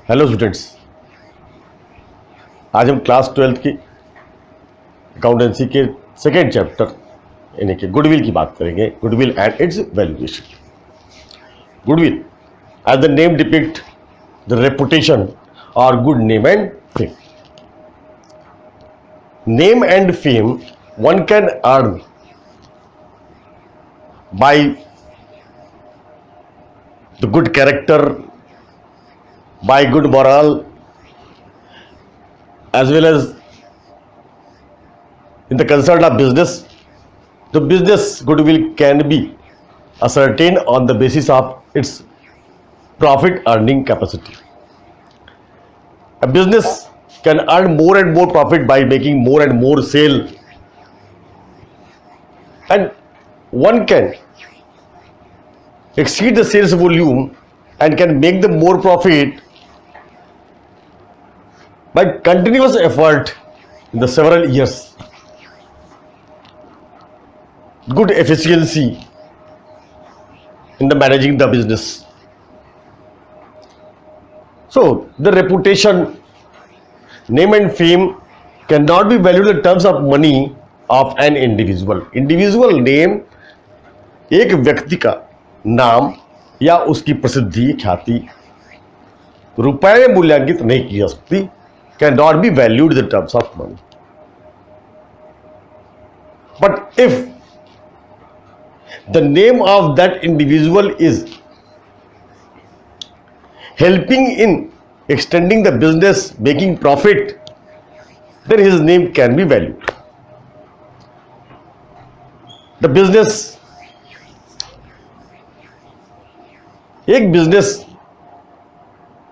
Hello students, आज हम class 12th की अकाउंटेंसी के सेकेंड चैप्टर यानी कि गुडविल की बात करेंगे। Goodwill and its valuation. Goodwill as the name depict the reputation और good name and fame. Name and fame one can earn by the good character, by good moral, as well as in the concern of business. The business goodwill can be ascertained on the basis of its profit earning capacity. A business can earn more and more profit by making more and more sale, and one can exceed the sales volume and can make the more profit by continuous effort in the several years, good efficiency in the managing the business. So the reputation, name and fame cannot be valued in terms of money of an individual. Individual name, एक व्यक्ति का नाम या उसकी प्रसिद्धि, ख्याति रुपए में मूल्यांकित नहीं की जा सकती, can not be valued in terms of money. But if the name of that individual is helping in extending the business, making profit, then his name can be valued. The business, एक business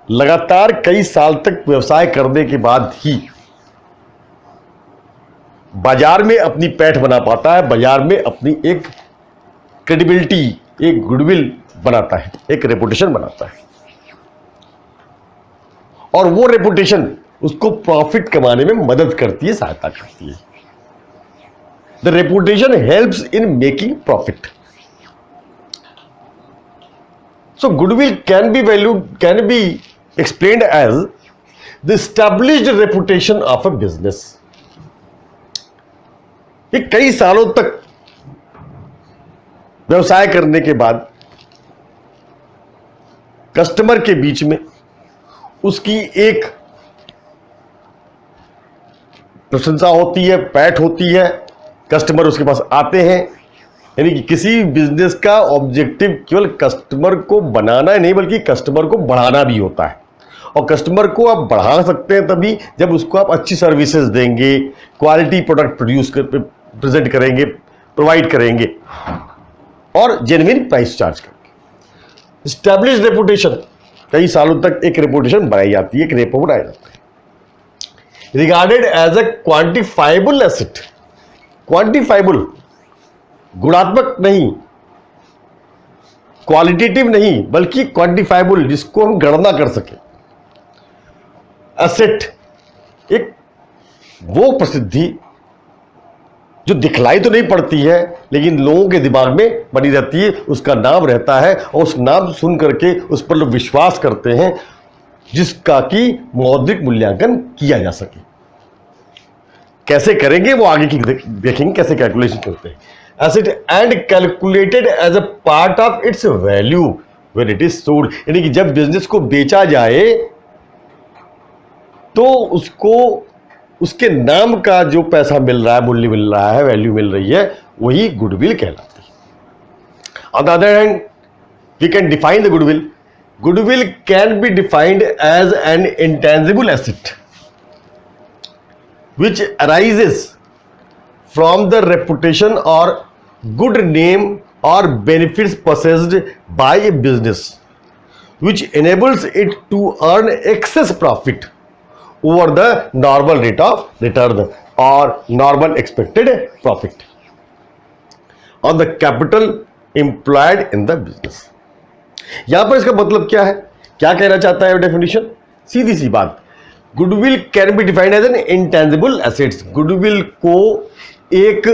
लगातार कई साल तक व्यवसाय करने के बाद ही बाजार में अपनी पैठ बना पाता है, बाजार में अपनी एक क्रेडिबिलिटी, एक गुडविल बनाता है, एक रेपुटेशन बनाता है, और वो रेपुटेशन उसको प्रॉफिट कमाने में मदद करती है, सहायता करती है. The reputation helps in making profit. So goodwill can be valued, can be explained as the established reputation of a business. ये कई सालों तक व्यवसाय करने के बाद कस्टमर के बीच में उसकी एक प्रशंसा होती है, पैठ होती है, कस्टमर उसके पास आते हैं. यानी कि किसी बिजनेस का ऑब्जेक्टिव केवल कस्टमर को बनाना ही नहीं बल्कि कस्टमर को बढ़ाना भी होता है. और कस्टमर को आप बढ़ा सकते हैं तभी जब उसको आप अच्छी सर्विसेज देंगे, क्वालिटी प्रोडक्ट प्रेजेंट करेंगे, प्रोवाइड करेंगे और जेन्युइन प्राइस चार्ज करेंगे. एस्टैब्लिश्ड रेपुटेशन, कई सालों तक एक रेपुटेशन बनाई जाती है, एक रेपो बनाया जाता है. Regarded as a quantifiable asset. Quantifiable, गुणात्मक नहीं, क्वालिटेटिव नहीं, बल्कि क्वांटिफाइबल, जिसको हम गणना कर सके. एसेट, एक वो प्रसिद्धि जो दिखलाई तो नहीं पड़ती है लेकिन लोगों के दिमाग में बनी रहती है, उसका नाम रहता है और उस नाम सुन करके उस पर लोग विश्वास करते हैं, जिसका कि मौद्रिक मूल्यांकन किया जा सके. कैसे करेंगे वो आगे की देखेंगे, कैसे कैलकुलेशन करते हैं. Asset and calculated as a part of its value when it is sold. यानी कि जब बिजनेस को बेचा जाए तो उसको उसके नाम का जो पैसा मिल रहा है, मूल्य मिल रहा है, वैल्यू मिल रही है, वही गुडविल कहलाती है. On the other hand we can define the goodwill. Goodwill can be defined as an intangible asset which arises from the reputation or good name or benefits possessed by a business, which enables it to earn excess profit over the normal rate of return or normal expected profit on the capital employed in the business. यहां पर इसका मतलब क्या है, क्या कहना चाहता है डेफिनेशन? सीधी सी बात, goodwill can be defined as an intangible assets. Goodwill को एक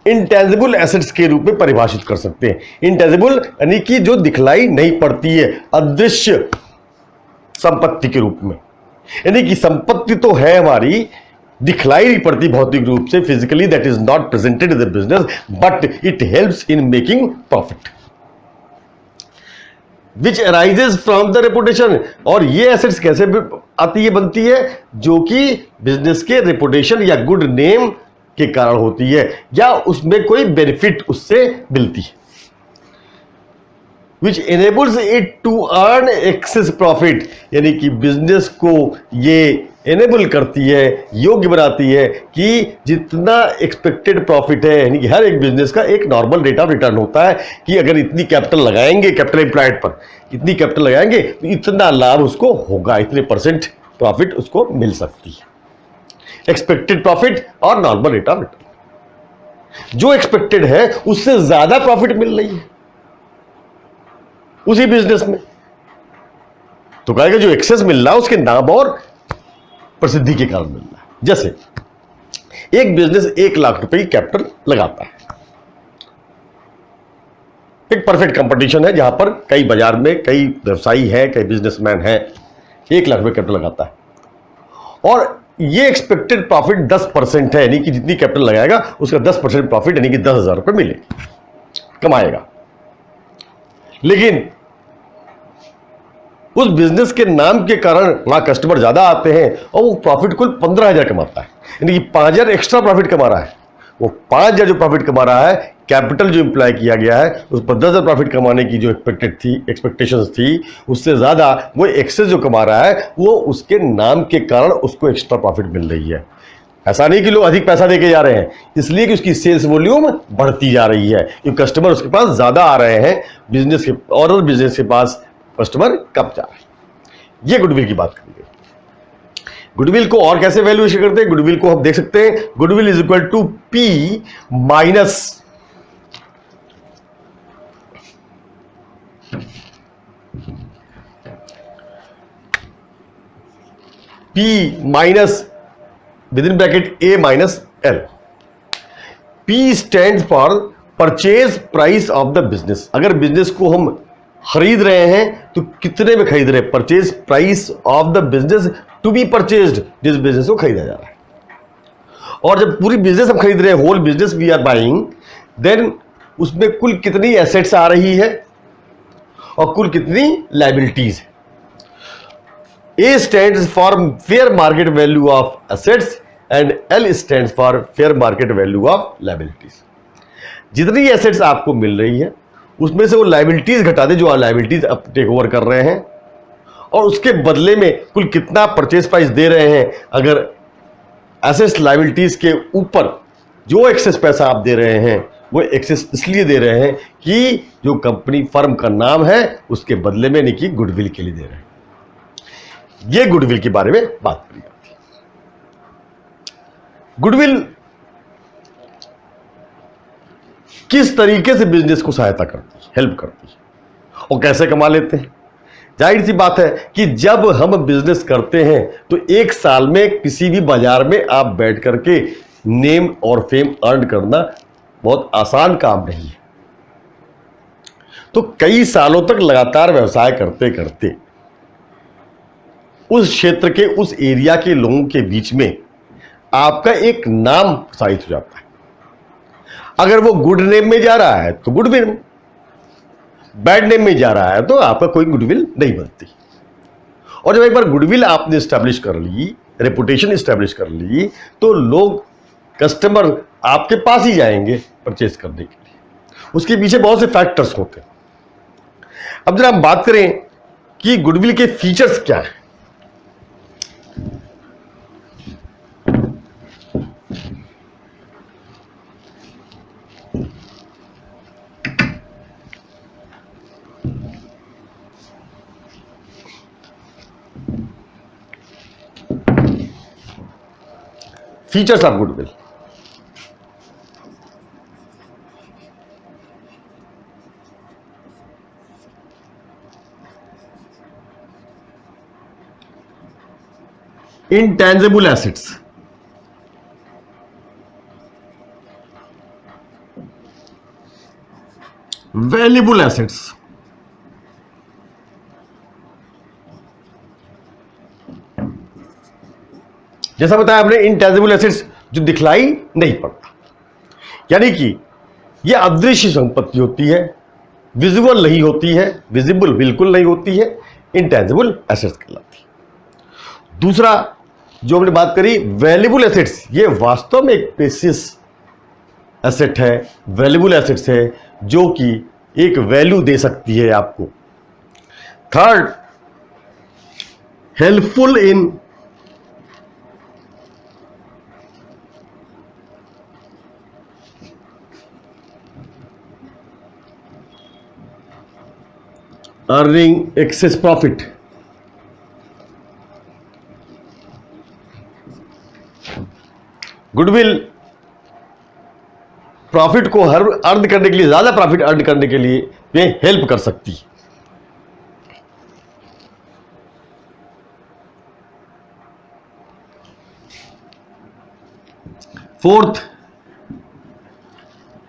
इंटेंजिबल एसेट्स के रूप में परिभाषित कर सकते हैं. इंटेंजिबल यानी कि जो दिखलाई नहीं पड़ती है, अदृश्य संपत्ति के रूप में। यानी कि संपत्ति तो है हमारी, दिखलाई नहीं पड़ती भौतिक रूप से, physically, that is not presented in the business, but it helps in making profit which arises from the reputation. और ये एसेट्स कैसे आती है, बनती है, जो कि बिजनेस के रेपुटेशन या गुड नेम के कारण होती है, या उसमें कोई बेनिफिट उससे मिलती है। Which enables it to earn excess profit, यानी कि बिजनेस को ये एनेबल करती है, योग्य बनाती है कि जितना एक्सपेक्टेड प्रॉफिट है, यानी कि हर एक बिजनेस का एक नॉर्मल रेट ऑफ रिटर्न होता है कि अगर इतनी कैपिटल लगाएंगे, कैपिटल एम्प्लॉयड पर इतनी कैपिटल लगाएंगे तो इतना लाभ उसको होगा, इतने परसेंट प्रॉफिट उसको मिल सकती है। एक्सपेक्टेड प्रॉफिट और नॉर्मल रेट ऑफ रिटर्न, जो एक्सपेक्टेड है उससे ज्यादा प्रॉफिट मिल रही है उसी बिजनेस में, तो कहेगा जो एक्सेस मिल रहा है उसके नाम और प्रसिद्धि के कारण मिल रहा है। जैसे एक बिजनेस 1 लाख रुपए की कैपिटल लगाता है, एक परफेक्ट कंपटीशन है जहां पर कई बाजार में कई व्यवसायी है, कई बिजनेसमैन है, 1 लाख रुपए कैपिटल लगाता है और ये एक्सपेक्टेड प्रॉफिट 10% है, यानी कि जितनी कैपिटल लगाएगा उसका 10% प्रॉफिट, यानी कि 10,000 रुपए मिले कमाएगा। लेकिन उस बिजनेस के नाम के कारण वहां कस्टमर ज्यादा आते हैं और वो प्रॉफिट कुल 15,000 कमाता है, यानी कि 5,000 एक्स्ट्रा प्रॉफिट कमा रहा है। वो 5,000 जो प्रॉफिट कमा रहा है, कैपिटल जो इंप्लॉय किया गया है उस पर 10,000 प्रॉफिट कमाने की जो एक्सपेक्टेशंस थी उससे ज्यादा वो एक्सेस जो कमा रहा है वो उसके नाम के कारण उसको एक्स्ट्रा प्रॉफिट मिल रही है। ऐसा नहीं कि लोग अधिक पैसा देके जा रहे हैं, इसलिए कि उसकी सेल्स वॉल्यूम बढ़ती जा रही है, क्योंकि कस्टमर उसके पास ज्यादा आ रहे हैं, बिजनेस के और बिजनेस के पास कस्टमर कम जा रहे हैं। ये गुडविल की बात करेंगे। गुडविल को और कैसे वैल्यूएशन करते हैं, गुडविल को हम देख सकते हैं, goodwill is equal to P minus within bracket A minus L. P stand for purchase price of the business. अगर बिजनेस को हम खरीद रहे हैं तो कितने में खरीद रहे हैं, purchase price of the business to be purchased, जिस बिजनेस को खरीदा जा रहा है। और जब पूरी बिजनेस हम खरीद रहे हैं, whole business we are buying, then उसमें कुल कितनी एसेट्स आ रही है और कुल कितनी लायबिलिटीज है। A stands for fair market value of assets and L stands for fair market value of liabilities. जितनी एसेट्स आपको मिल रही है उसमें से वो लायबिलिटीज घटा दे जो लायबिलिटीज अब टेक ओवर कर रहे हैं, और उसके बदले में कुल कितना परचेज प्राइस दे रहे हैं। अगर एसेट्स लायबिलिटीज के ऊपर जो एक्सेस पैसा आप दे रहे हैं वो एक्सेस इसलिए दे रहे हैं कि जो कंपनी फर्म का नाम है उसके बदले में, नहीं कि गुडविल के लिए दे रहे हैं। ये गुडविल के बारे में बात करी जाती है। गुडविल किस तरीके से बिजनेस को सहायता करती है, हेल्प करती है और कैसे कमा लेते हैं। जाहिर सी बात है कि जब हम बिजनेस करते हैं तो एक साल में किसी भी बाजार में आप बैठ करके नेम और फेम अर्न करना बहुत आसान काम नहीं है। तो कई सालों तक लगातार व्यवसाय करते करते उस क्षेत्र के, उस एरिया के लोगों के बीच में आपका एक नाम प्रसारित हो जाता है। अगर वो गुड नेम में जा रहा है तो गुडविल, बैड नेम में जा रहा है तो आपका कोई गुडविल नहीं बनती। और जब एक बार गुडविल आपने स्टैब्लिश कर ली, रेपुटेशन स्टैब्लिश कर ली, तो लोग, कस्टमर आपके पास ही जाएंगे परचेज करने के लिए। उसके पीछे बहुत से फैक्टर्स होते हैं। अब जरा हम बात करें कि गुडविल के फीचर्स क्या हैं। Features of goodwill. intangible assets, valuable assets, जैसा बताया आपने, इनटेंजिबल एसेट्स जो दिखलाई नहीं पड़ता, यानी कि यह अदृश्य संपत्ति होती है, विजुअल नहीं होती है, विजिबल बिल्कुल नहीं होती है, इनटेंजिबल एसेट्स कहलाती है। दूसरा जो हमने बात करी वैल्यूएबल एसेट्स, ये वास्तव में एक प्रेशियस एसेट है, वैल्यूएबल एसेट्स है जो कि एक वैल्यू दे सकती है आपको। Third, helpful in earning access profit, goodwill profit को हर अर्न करने के लिए, ज्यादा प्रॉफिट अर्न करने के लिए ये हेल्प कर सकती है। Fourth,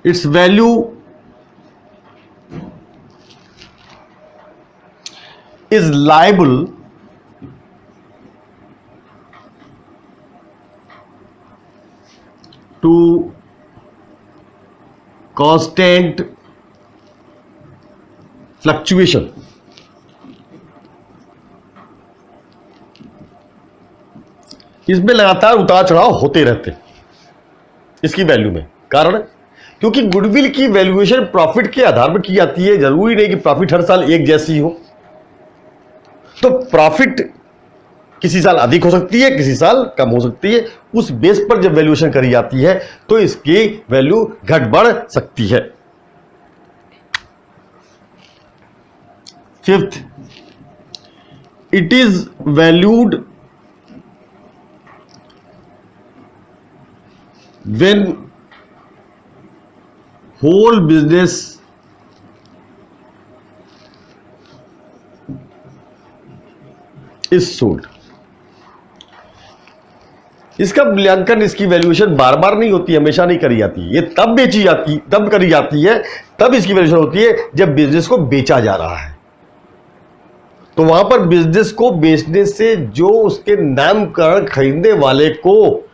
its value is liable to constant fluctuation, इसमें लगातार उतार चढ़ाव होते रहते हैं इसकी वैल्यू में। कारण, क्योंकि गुडविल की वैल्यूएशन प्रॉफिट के आधार पर की जाती है, जरूरी नहीं कि प्रॉफिट हर साल एक जैसी हो। तो प्रॉफिट किसी साल अधिक हो सकती है, किसी साल कम हो सकती है, उस बेस पर जब वैल्यूएशन करी जाती है तो इसकी वैल्यू घट बढ़ सकती है। Fifth, it is valued when whole business is sold. इसका मूल्यांकन, इसकी वैल्यूएशन बार बार नहीं होती, हमेशा नहीं करी जाती। ये तब बेची जाती, तब करी जाती है, तब इसकी वैल्यूएशन होती है जब बिजनेस को बेचा जा रहा है। तो वहां पर बिजनेस को बेचने से जो उसके नामकरण खरीदने वाले को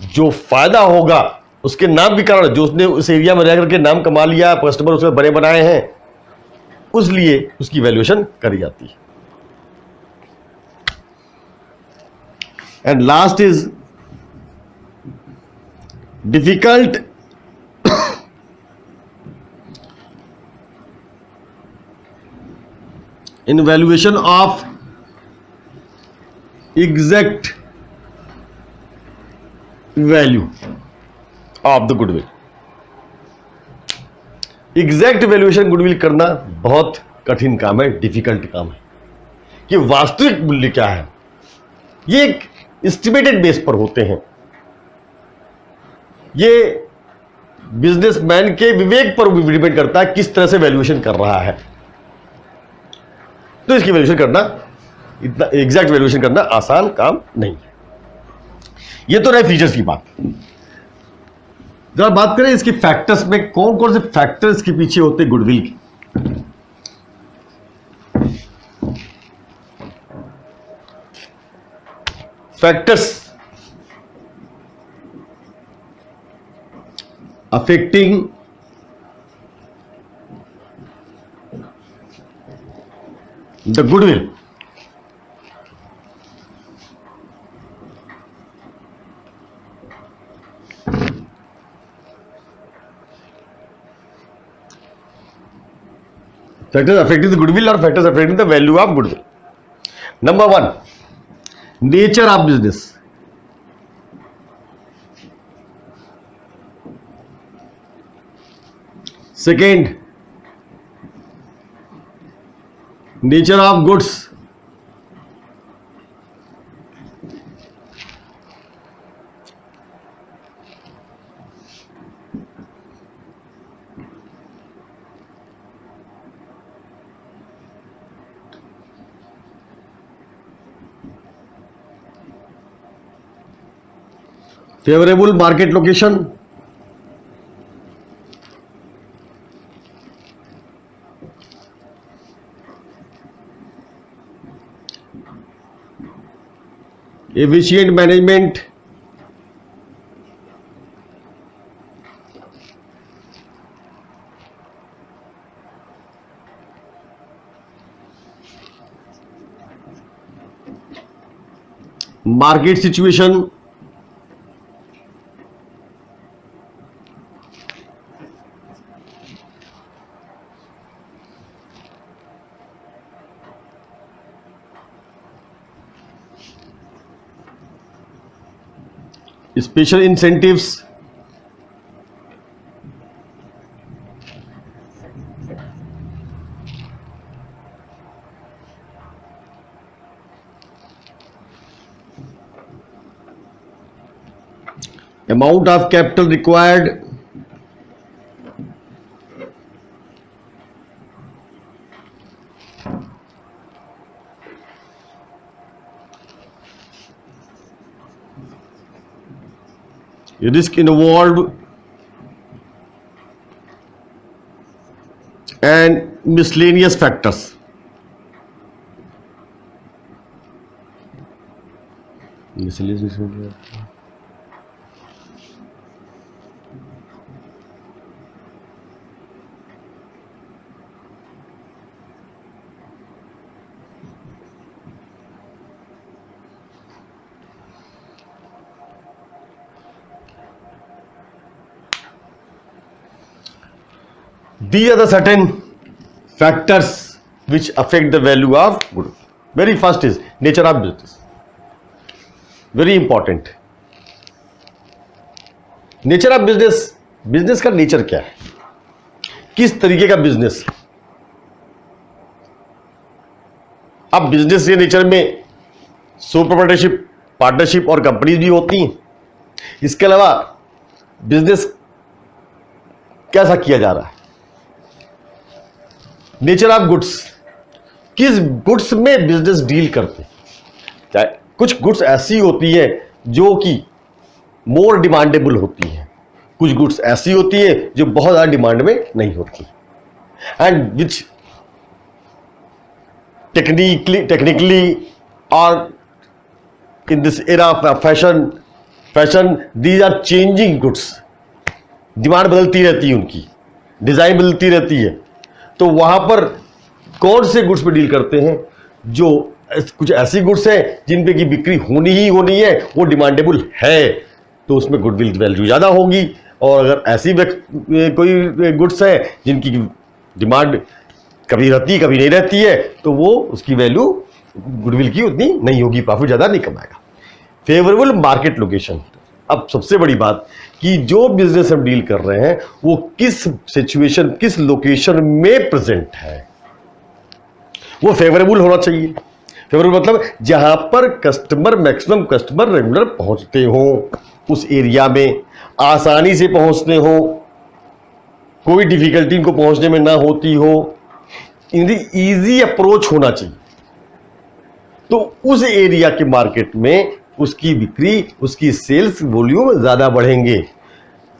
जो फायदा होगा, उसके नाम के कारण, जो उसने उस एरिया में रह करके नाम कमा लिया, कस्टमर उसमें बड़े बनाए हैं, उस लिए उसकी वैल्यूएशन करी जाती है। And last is difficult in valuation of exact value of the goodwill। Exact valuation goodwill करना बहुत कठिन काम है, डिफिकल्ट काम है। कि वास्तविक मूल्य क्या है, ये एक एस्टिमेटेड बेस पर होते हैं, ये बिजनेसमैन के विवेक पर डिपेंड करता है किस तरह से वैल्यूएशन कर रहा है। तो इसकी वैल्यूएशन करना, इतना एग्जैक्ट वैल्यूएशन करना आसान काम नहीं है। ये तो रहे फीचर्स की बात। जरा बात करें इसके फैक्टर्स में, कौन कौन से फैक्टर्स के पीछे होते हैं गुडविल के। Factors affecting the goodwill. Factors affecting the goodwill और factors affecting the value of goodwill. Number 1, nature of business. Second, nature of goods. Favourable market location. efficient management, market situation, special incentives, amount of capital required, risk involved, and miscellaneous factors. These are the certain factors which affect the value of good. Very first is nature of business. Very important. Nature of business, business का nature क्या है, किस तरीके का business. अब business के nature में सो proprietorship, partnership और कंपनीज भी होती हैं। इसके अलावा बिजनेस कैसा किया जा रहा है, नेचर ऑफ गुड्स, किस गुड्स में बिजनेस डील करते हैं। कुछ गुड्स ऐसी होती है जो कि मोर डिमांडेबल होती है, कुछ गुड्स ऐसी होती है जो बहुत ज्यादा डिमांड में नहीं होती, एंड विच टेक्निकली और in this era of fashion these are changing goods. Demand बदलती रहती है, उनकी डिजाइन बदलती रहती है। तो वहां पर कौन से गुड्स पे डील करते हैं, जो कुछ ऐसी गुड्स हैं जिन पे की बिक्री होनी ही होनी है, वो डिमांडेबल है, तो उसमें गुडविल वैल्यू ज़्यादा होगी। और अगर ऐसी कोई गुड्स है जिनकी डिमांड कभी रहती कभी नहीं रहती है, तो वो उसकी वैल्यू गुडविल की उतनी नहीं होगी, प्रॉफिट ज़्यादा नहीं कमाएगा। Favourable market location. अब सबसे बड़ी बात कि जो बिजनेस हम डील कर रहे हैं वो किस सिचुएशन, किस लोकेशन में प्रेजेंट है, वो फेवरेबल होना चाहिए। फेवरेबल मतलब जहां पर कस्टमर, मैक्सिमम कस्टमर रेगुलर पहुंचते हो, उस एरिया में आसानी से पहुंचते हो, कोई डिफिकल्टी इनको पहुंचने में ना होती हो, इजी अप्रोच होना चाहिए। तो उस एरिया के मार्केट में उसकी बिक्री, उसकी सेल्स वॉल्यूम ज्यादा बढ़ेंगे।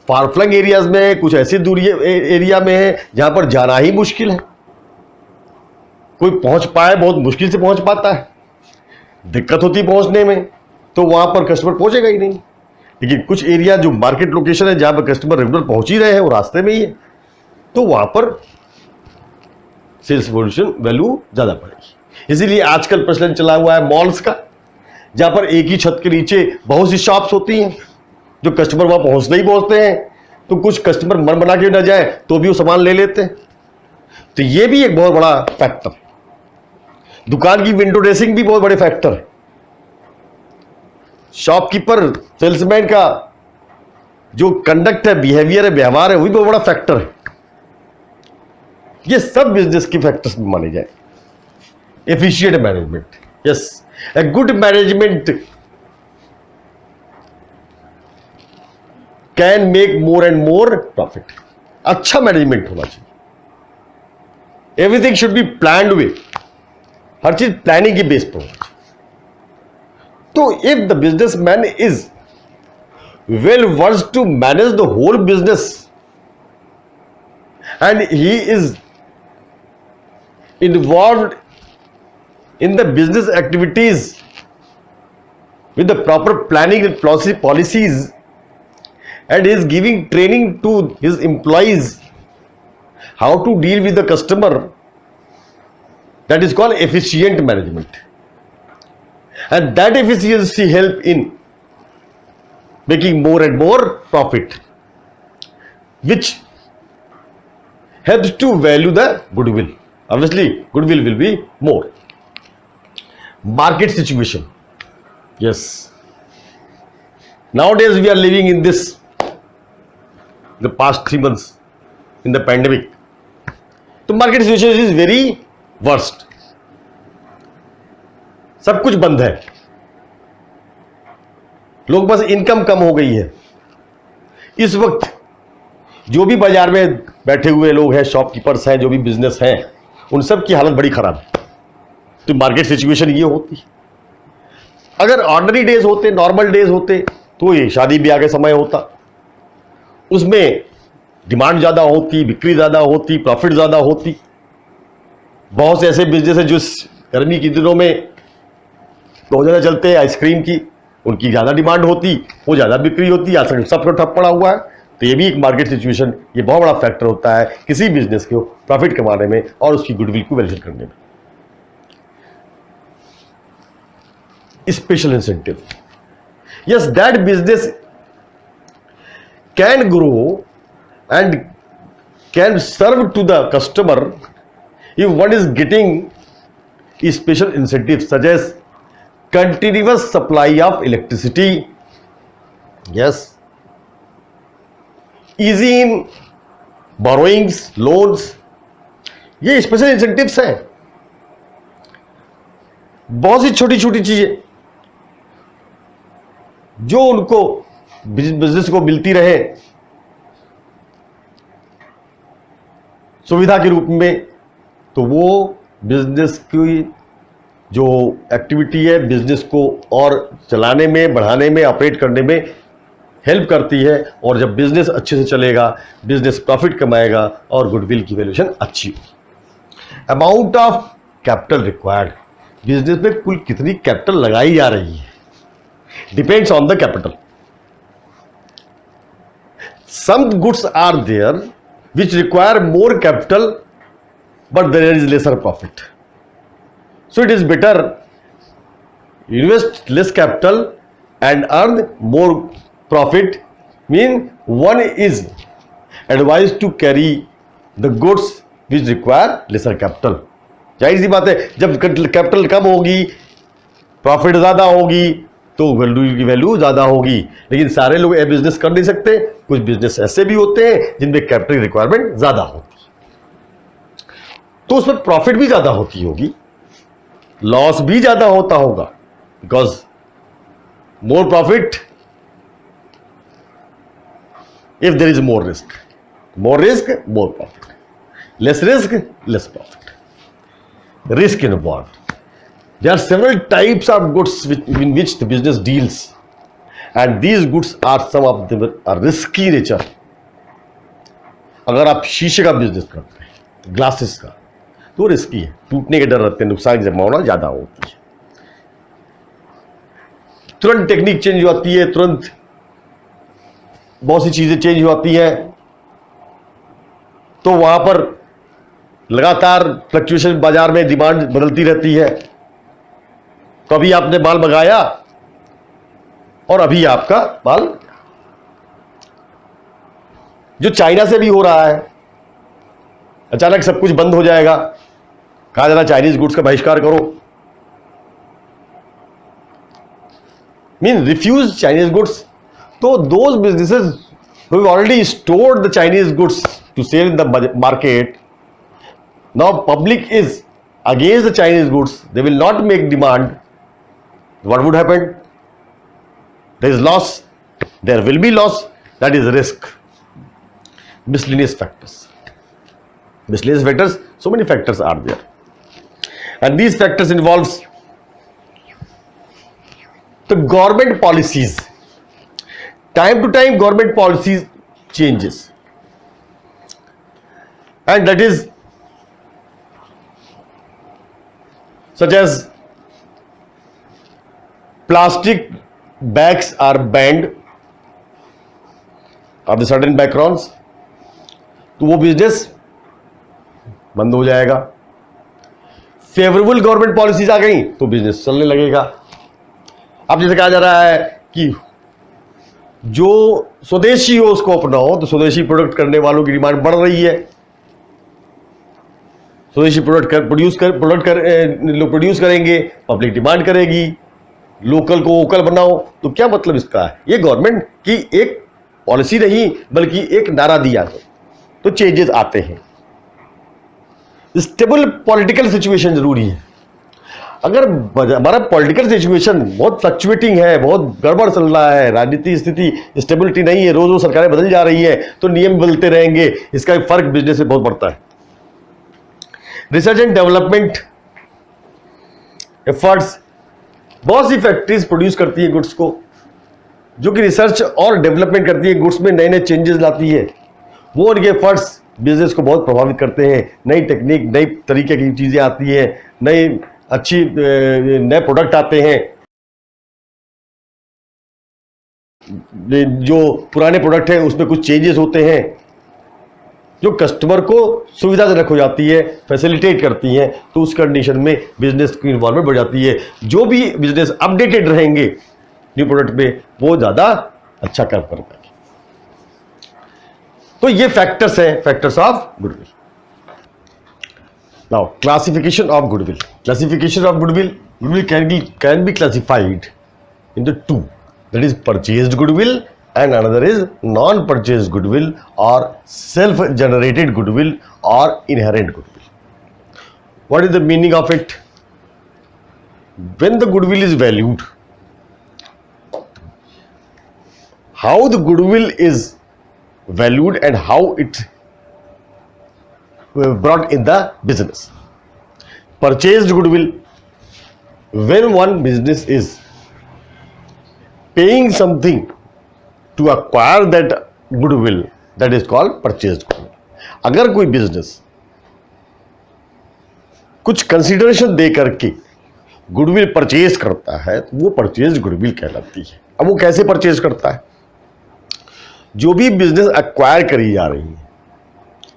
फारफ्लंग एरियाज में, कुछ ऐसी दूरी एरिया में है जहां पर जाना ही मुश्किल है, कोई पहुंच पाए बहुत मुश्किल से पहुंच पाता है, दिक्कत होती पहुंचने में, तो वहां पर कस्टमर पहुंचेगा ही नहीं। लेकिन कुछ एरिया जो मार्केट लोकेशन है जहां पर कस्टमर रेगुलर पहुंच ही रहे हैं, वो रास्ते में ही है, तो वहां पर सेल्स वॉल्यूम वैल्यू ज्यादा बढ़ेगी। इसीलिए आजकल प्रचलन चला हुआ है मॉल्स का, जहां पर एक ही छत के नीचे बहुत सी शॉप्स होती हैं, जो कस्टमर वहां पहुंचते ही पहुंचते हैं, तो कुछ कस्टमर मन बना के ना जाए तो भी वो सामान ले लेते हैं। तो ये भी एक बहुत बड़ा फैक्टर। दुकान की विंडो ड्रेसिंग भी बहुत बड़े फैक्टर है। शॉपकीपर, सेल्समैन का जो कंडक्ट है, बिहेवियर है, व्यवहार है, वो भी बहुत बड़ा फैक्टर है। ये सब बिजनेस के फैक्टर्स में माने जाए। Efficient management, yes, a good management can make more and more profit. अच्छा मैनेजमेंट होना चाहिए। Everything should be planned way, हर चीज प्लानिंग की बेस पर होना चाहिए। तो if the businessman is well versed to manage the whole business and he is involved in the business activities with the proper planning and policies, and is giving training to his employees how to deal with the customer, that is called efficient management. And that efficiency help in making more and more profit, which helps to value the goodwill. Obviously, goodwill will be more. Market situation. Yes. Nowadays, we are living in this, the past 3 months in the pandemic. The market situation is very worst. सब कुछ बंद है, लोग बस income कम हो गई है। इस वक्त जो भी बाजार में बैठे हुए लोग हैं, शॉपकीपर्स हैं, जो भी बिजनेस हैं, उन सब की हालत बड़ी खराब है। तो मार्केट सिचुएशन ये होती। अगर ऑर्डिनरी डेज होते, नॉर्मल डेज होते, तो ये शादी ब्याह के समय होता, उसमें डिमांड ज्यादा होती, बिक्री ज्यादा होती, प्रॉफिट ज्यादा होती। बहुत से ऐसे बिजनेस है जो गर्मी के दिनों में बहुत ज्यादा चलते हैं, आइसक्रीम की, उनकी ज्यादा डिमांड होती, वो ज्यादा बिक्री होती, आजकल सब ठप पड़ा हुआ है। तो ये भी एक मार्केट सिचुएशन, ये बहुत बड़ा फैक्टर होता है किसी बिजनेस को प्रॉफिट कमाने में और उसकी गुडविल को वैल्यू करने में। Special incentive, yes, that business can grow and can serve to the customer if one is getting special incentives such as continuous supply of electricity, yes, easy in borrowings, loans, ये special incentives हैं। बहुत सी छोटी छोटी चीजें जो उनको business को मिलती रहे सुविधा के रूप में, तो वो बिजनेस की जो एक्टिविटी है, बिजनेस को और चलाने में, बढ़ाने में, ऑपरेट करने में हेल्प करती है। और जब बिजनेस अच्छे से चलेगा, बिजनेस प्रॉफिट कमाएगा और गुडविल की वैल्यूएशन अच्छी होगी। Amount of capital required, business में कुल कितनी कैपिटल लगाई जा रही है, depends on the capital. Some goods are there which require more capital but there is lesser profit, so it is better invest less capital and earn more profit, mean one is advised to carry the goods which require lesser capital। जाहिर सी बात है, जब capital कम होगी, profit ज्यादा होगी, तो value की value ज्यादा होगी। लेकिन सारे लोग ये बिजनेस कर नहीं सकते, कुछ बिजनेस ऐसे भी होते हैं जिनमें कैपिटल रिक्वायरमेंट ज्यादा होती है, तो उसमें प्रॉफिट भी ज्यादा होती होगी, लॉस भी ज्यादा होता होगा, because more profit if there is more risk more profit, less risk less profit, risk involved. There are several types of goods in which the business deals, and these goods are, some of them are risky nature. अगर आप शीशे का business करते हैं, glasses का, तो risky है, टूटने के डर रहते हैं, नुकसान की संभावना ज्यादा होती है। तुरंत टेक्निक चेंज होती है, तुरंत बहुत सी चीजें चेंज होती हैं, तो वहां पर लगातार फ्लक्चुएशन बाजार में डिमांड बदलती रहती है। कभी आपने माल मंगाया और अभी आपका माल जो चाइना से भी हो रहा है, अचानक सब कुछ बंद हो जाएगा, कहा जा रहा चाइनीज गुड्स का बहिष्कार करो, मीन रिफ्यूज चाइनीज गुड्स। तो those businesses who already stored the Chinese goods to sell in the market, now public is against the Chinese goods, they will not make demand, what would happen? There is loss, there will be loss, that is risk. Miscellaneous factors, so many factors are there, and these factors involves the government policies. Time to time government policies changes, and that is such as plastic bags are banned of the certain backgrounds, तो वो business बंद हो जाएगा। Favourable government policies आ गई तो business चलने लगेगा। अब जैसे कहा जा रहा है कि जो स्वदेशी हो उसको अपनाओ, तो स्वदेशी प्रोडक्ट करने वालों की डिमांड बढ़ रही है। स्वदेशी प्रोडक्ट लोग प्रोड्यूस करेंगे, पब्लिक डिमांड करेगी। लोकल को वोकल बनाओ, तो क्या मतलब इसका है? ये गवर्नमेंट की एक पॉलिसी नहीं बल्कि एक नारा दिया है, तो चेंजेस आते हैं। स्टेबल पॉलिटिकल सिचुएशन जरूरी है। अगर हमारा पॉलिटिकल सिचुएशन बहुत फ्लक्चुएटिंग है, बहुत गड़बड़ चल रहा है, राजनीतिक स्थिति स्टेबिलिटी नहीं है, रोज रोज सरकारें बदल जा रही है, तो नियम बदलते रहेंगे, इसका फर्क बिजनेस से बहुत पड़ता है। रिसर्च एंड डेवलपमेंट एफर्ट्स, बहुत सी फैक्ट्रीज प्रोड्यूस करती है गुड्स को, जो कि रिसर्च और डेवलपमेंट करती है, गुड्स में नए नए चेंजेस लाती है। वो उनके एफर्ट्स बिजनेस को बहुत प्रभावित करते हैं। नई टेक्निक, नई तरीके की चीजें आती है, नए प्रोडक्ट आते हैं। जो पुराने प्रोडक्ट है उसमें कुछ चेंजेस होते हैं, जो कस्टमर को सुविधाजनक हो जाती है, फैसिलिटेट करती हैं, तो उस कंडीशन में बिजनेस की इन्वॉल्वमेंट बढ़ जाती है। जो भी बिजनेस अपडेटेड रहेंगे न्यू प्रोडक्ट में, वो ज्यादा अच्छा काम कर पाएंगे। तो ये फैक्टर्स हैं, factors of goodwill. Now classification of goodwill. Classification of goodwill can be classified into two, that is purchased goodwill and another is non-purchased goodwill or self-generated goodwill or inherent goodwill. What is the meaning of it? When the goodwill is valued, how the goodwill is valued and how it brought in the business. Purchased goodwill, when one business is paying something to acquire that goodwill, that is called purchased goodwill. अगर कोई business कुछ consideration दे करके goodwill purchase करता है तो वो purchase goodwill कहलाती है। अब वो कैसे परचेज करता है? जो भी बिजनेस एक्वायर करी जा रही है,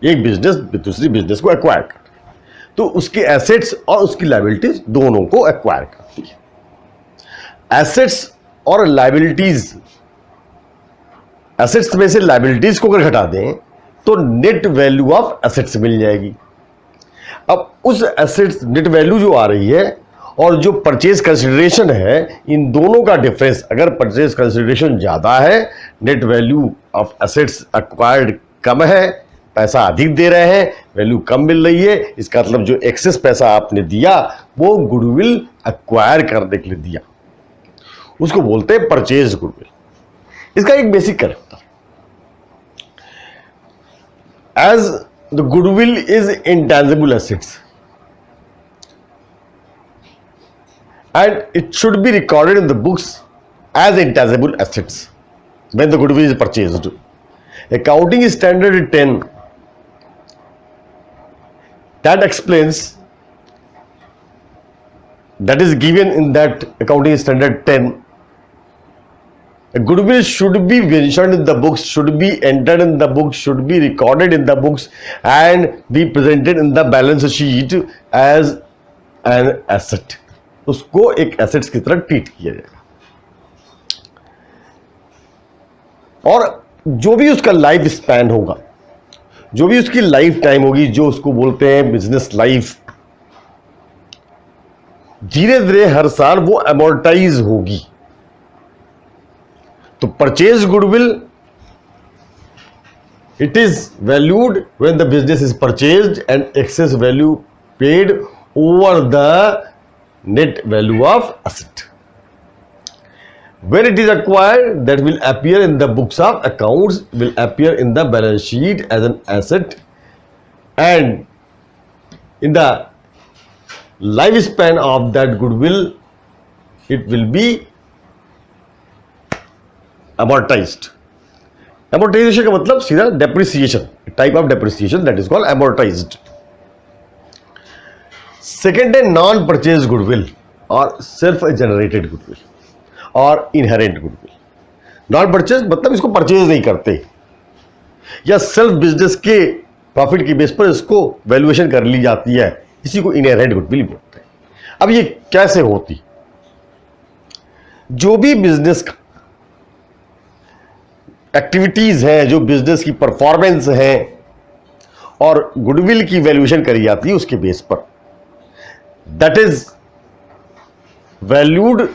एक बिजनेस दूसरी बिजनेस को एक्वायर कर रही है, तो उसके एसेट्स और उसकी लायबिलिटीज दोनों को एक्वायर करती है। एसेट्स और लायबिलिटीज, एसेट्स में से लायबिलिटीज को अगर घटा दें तो नेट वैल्यू ऑफ एसेट्स मिल जाएगी। अब उस एसेट्स नेट वैल्यू जो आ रही है और जो परचेज कंसिडरेशन है, इन दोनों का डिफरेंस, अगर परचेज कंसिडरेशन ज्यादा है, net value of assets acquired कम है, पैसा अधिक दे रहे हैं, वैल्यू कम मिल रही है, इसका मतलब जो एक्सेस पैसा आपने दिया वो गुडविल एक्वायर करने के लिए दिया, उसको बोलते हैं परचेज गुडविल। इसका एक basic character, as the goodwill is intangible assets and it should be recorded in the books as intangible assets when the goodwill is purchased. Accounting standard 10 that explains, that is given in that accounting standard 10, a goodwill should be mentioned in the books, should be entered in the books, should be recorded in the books and be presented in the balance sheet as an asset. उसको एक assets की तरह treat किया जाएगा और जो भी उसका लाइफ स्पैन होगा, जो भी उसकी लाइफ टाइम होगी, जो उसको बोलते हैं बिजनेस लाइफ, धीरे धीरे हर साल वो अमोर्टाइज होगी। तो purchase goodwill, it is valued when the business is purchased and excess value paid over the net value of asset. When it is acquired, that will appear in the books of accounts, will appear in the balance sheet as an asset, and in the lifespan of that goodwill it will be amortized. Amortization का मतलब सीधा depreciation, type of depreciation, that is called amortized. Second है non purchase goodwill और self generated goodwill. और inherent goodwill. Non purchase मतलब इसको purchase नहीं करते, या सेल्फ बिजनेस के प्रॉफिट की बेस पर इसको वैल्यूएशन कर ली जाती है, इसी को इनहेरेंट गुडविल बोलते हैं। अब ये कैसे होती? जो भी बिजनेस का एक्टिविटीज है, जो बिजनेस की परफॉर्मेंस है और गुडविल की वैल्यूएशन करी जाती है उसके बेस पर, that is valued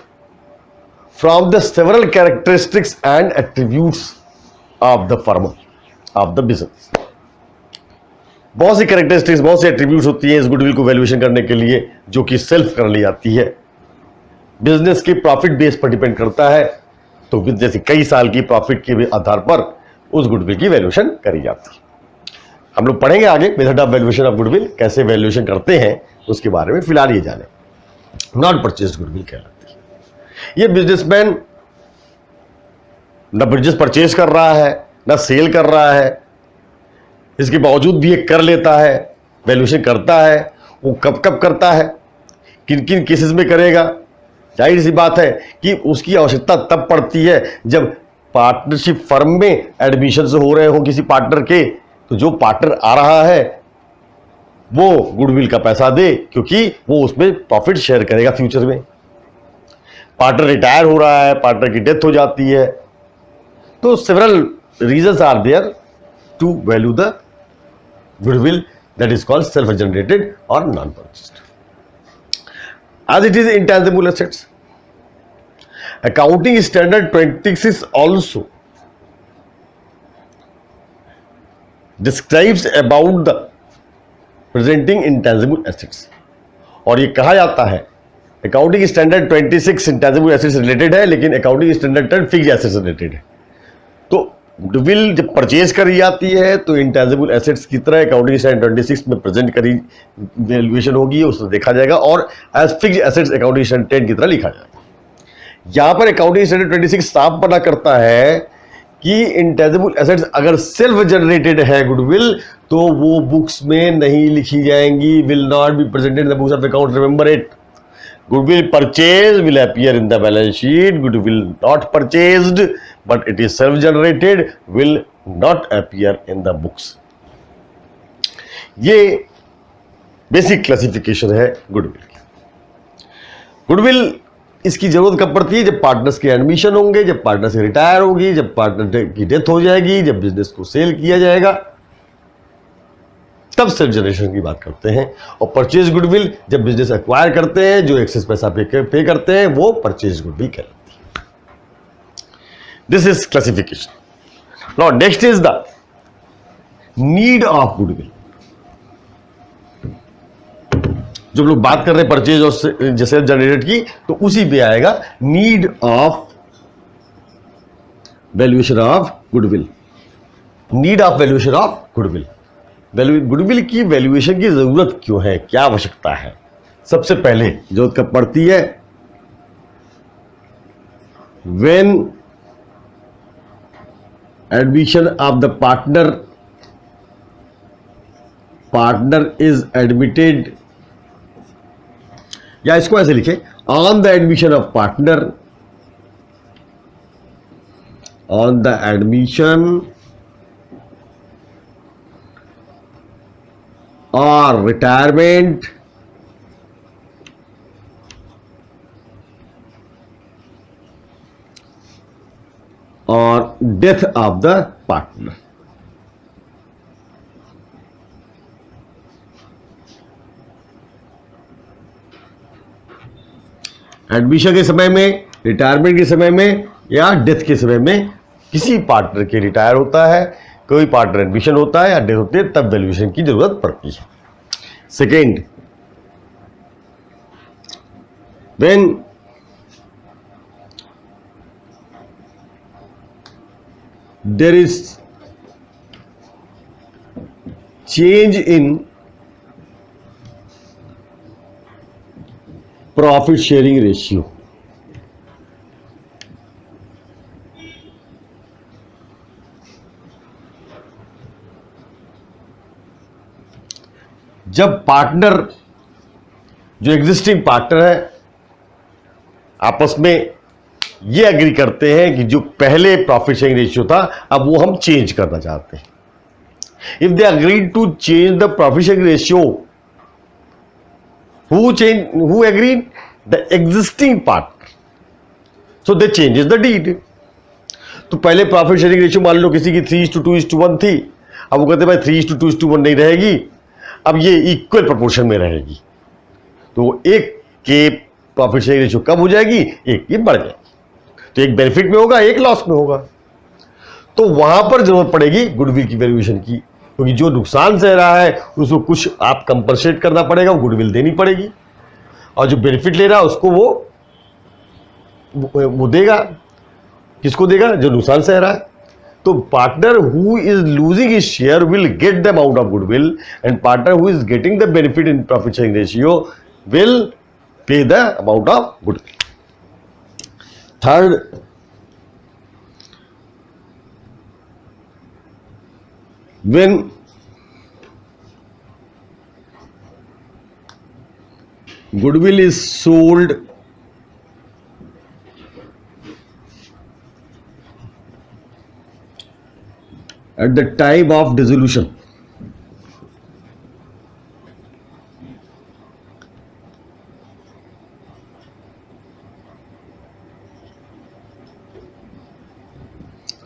from the several characteristics and attributes of the firm of the business. बहुत सी कैरेक्टरिस्टिक्स, बहुत सी एट्रीब्यूट्स होती है इस गुडविल को वैल्यूएशन करने के लिए, जो कि सेल्फ कर ली जाती है, बिजनेस के प्रॉफिट बेस पर डिपेंड करता है। तो जैसे कई साल की प्रॉफिट के आधार पर उस गुडविल की वैल्यूएशन करी जाती है। हम लोग पढ़ेंगे आगे method of valuation of goodwill, कैसे वैल्यूएशन करते हैं उसके बारे में। फिलहाल ये जाने नॉन परचेज गुडविल कहलाती है। ये बिजनेसमैन न बिजनेस परचेज कर रहा है न सेल कर रहा है, इसके बावजूद भी ये कर लेता है, वैल्यूएशन करता है। वो कब कब करता है, किन किन केसेस में करेगा? जाहिर सी बात है कि उसकी आवश्यकता तब पड़ती है जब पार्टनरशिप फर्म में एडमिशन हो रहे हो किसी पार्टनर के, तो जो पार्टनर आ रहा है वो गुडविल का पैसा दे, क्योंकि वो उसमें प्रॉफिट शेयर करेगा फ्यूचर में। पार्टनर रिटायर हो रहा है, पार्टनर की डेथ हो जाती है, तो several reasons are there to value the goodwill, that is called self generated और non purchased. As it is intangible assets, accounting standard 26 also describes about the presenting intangible assets। और ये कहा जाता है accounting standard 26 intangible assets related है, लेकिन accounting standard 10 fixed assets related है। तो गुडविल जब परचेज करी जाती है तो इंटेंजिबल एसेट्स की तरह अकाउंटिंग स्टैंडर्ड 26 में प्रेजेंट करी वैल्यूएशन होगी, उसको देखा जाएगा, और as fixed assets accounting standard 10 की तरह लिखा जाएगा। यहां पर अकाउंटिंग स्टैंडर्ड 26 साफ मना करता है कि इंटेंजिबल एसेट्स अगर सेल्फ जनरेटेड है गुडविल, तो वो बुक्स में नहीं लिखी जाएंगी, will not be presented in the books of account. Remember it, goodwill purchase will appear in the balance sheet, goodwill not purchased but it is self generated will not appear in the books। ये basic classification है goodwill की। Goodwill इसकी जरूरत कब पड़ती है? जब partners के एडमिशन होंगे, जब पार्टनर से रिटायर होगी, जब पार्टनर की डेथ हो जाएगी, जब बिजनेस को सेल किया जाएगा, तब सेल्फ जनरेशन की बात करते हैं। और परचेज गुडविल जब बिजनेस एक्वायर करते हैं, जो एक्सेस पैसा पे करते हैं, वो परचेज गुडविल कहलाती है। This is classification. Now next is the need of goodwill. जब लोग बात कर रहे हैं परचेज और सेल्फ जनरेटेड की, तो उसी पे आएगा need of valuation of goodwill. Need of valuation of goodwill, goodwill की वैल्यूएशन की जरूरत क्यों है, क्या आवश्यकता है? सबसे पहले जरूरत कब पड़ती है? When admission of the partner is admitted, या इसको ऐसे लिखे, on the admission of partner, on the admission or retirement or death of the partner। Admission के समय में, रिटायरमेंट के समय में, या डेथ के समय में किसी पार्टनर के रिटायर होता है, कोई पार्टनर एडमिशन होता है या डेथ होती है, तब वैल्यूएशन की जरूरत पड़ती है। Second, when there is change in profit sharing ratio, जब पार्टनर, जो एग्जिस्टिंग पार्टनर है, आपस में ये एग्री करते हैं कि जो पहले प्रॉफिट शेयरिंग रेशियो था अब वो हम चेंज करना चाहते हैं. If they agreed to change the profit sharing ratio, who agreed? The existing partner. So they changes the deed. तो पहले प्रॉफिट शेयरिंग रेशियो मान लो किसी की 3:2:1 थी, अब वो कहते भाई 3:2:1 नहीं रहेगी, अब ये इक्वल प्रोपोर्शन में रहेगी. तो एक के प्रॉफिट शेयरिंग रेशियो कम हो जाएगी, एक की बढ़ जाएगी. तो एक बेनिफिट में होगा, एक लॉस में होगा. तो वहां पर जरूरत पड़ेगी गुडविल की वैल्यूएशन की, क्योंकि जो नुकसान सह रहा है उसको कुछ आप कंपनसेट करना पड़ेगा, वो गुडविल देनी पड़ेगी. और जो बेनिफिट ले रहा है उसको वो देगा. किसको देगा? जो नुकसान सह रहा है. तो partner who is losing his share will get the amount of goodwill, and partner who is getting the benefit in profit sharing ratio will pay the amount of goodwill. Third, when goodwill is sold at the time of dissolution,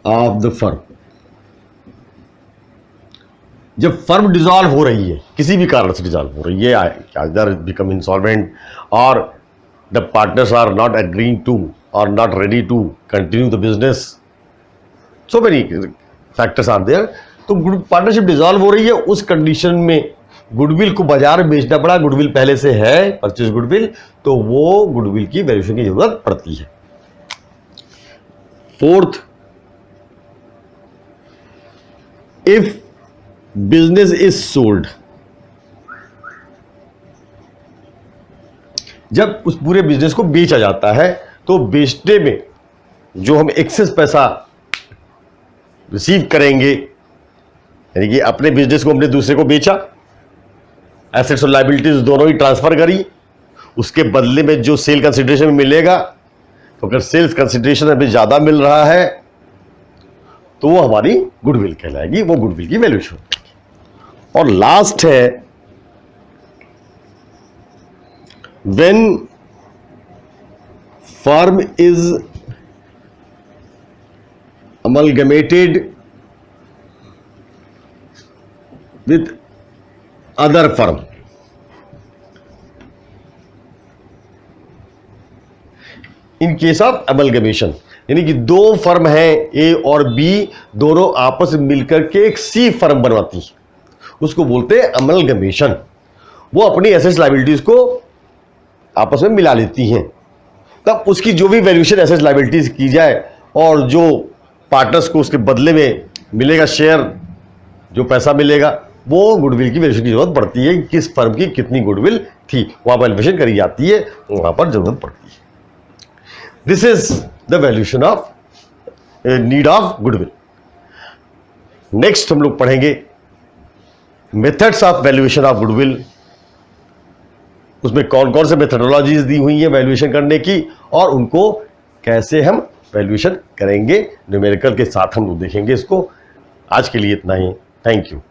of the firm. जब firm dissolve हो रही है, किसी भी कारण से dissolve हो रही है, आइदर बिकम इंसॉल्वेंट और the partners are not agreeing to और not ready to continue the business, so many factors are there. तो पार्टनरशिप डिसॉल्व हो रही है, उस कंडीशन में गुडविल को बाजार में बेचना पड़ा, गुडविल पहले से है, परचेज गुडविल, तो वो गुडविल की वैल्यूएशन की जरूरत पड़ती है. Fourth, if business is sold, जब उस पूरे बिजनेस को बेचा जाता है तो बेचने में जो हम एक्सेस पैसा रिसीव करेंगे, यानी कि अपने बिजनेस को हमने दूसरे को बेचा, एसेट्स और लायबिलिटीज दोनों ही ट्रांसफर करी, उसके बदले में जो सेल कंसिडरेशन मिलेगा, तो अगर सेल्स कंसिडरेशन हमें ज्यादा मिल रहा है तो वो हमारी गुडविल कहलाएगी, वो गुडविल की वैल्यूएशन. और लास्ट है when firm is amalgamated with other firm, in case of amalgamation, यानी कि दो फर्म हैं ए और बी, दोनों आपस में मिलकर के एक सी फर्म बनवाती है, उसको बोलते हैं अमलगमेशन. वो अपनी एसेट्स लायबिलिटीज को आपस में मिला लेती हैं, तब उसकी जो भी वैल्यूएशन एसेट्स लायबिलिटीज की जाए और जो पार्टनर्स को उसके बदले में मिलेगा शेयर, जो पैसा मिलेगा, वो गुडविल की वैल्यूएशन की जरूरत पड़ती है. किस फर्म की कितनी गुडविल थी वहां पर वैल्यूएशन करी जाती है, वहां पर जरूरत पड़ती है. This is the valuation of need of goodwill. Next हम लोग पढ़ेंगे methods of valuation of goodwill. उसमें कौन कौन से मेथडोलॉजीज दी हुई हैं वैल्यूएशन करने की, और उनको कैसे हम वैल्यूएशन करेंगे, न्यूमेरिकल के साथ हम लोग देखेंगे इसको. आज के लिए इतना ही. Thank you.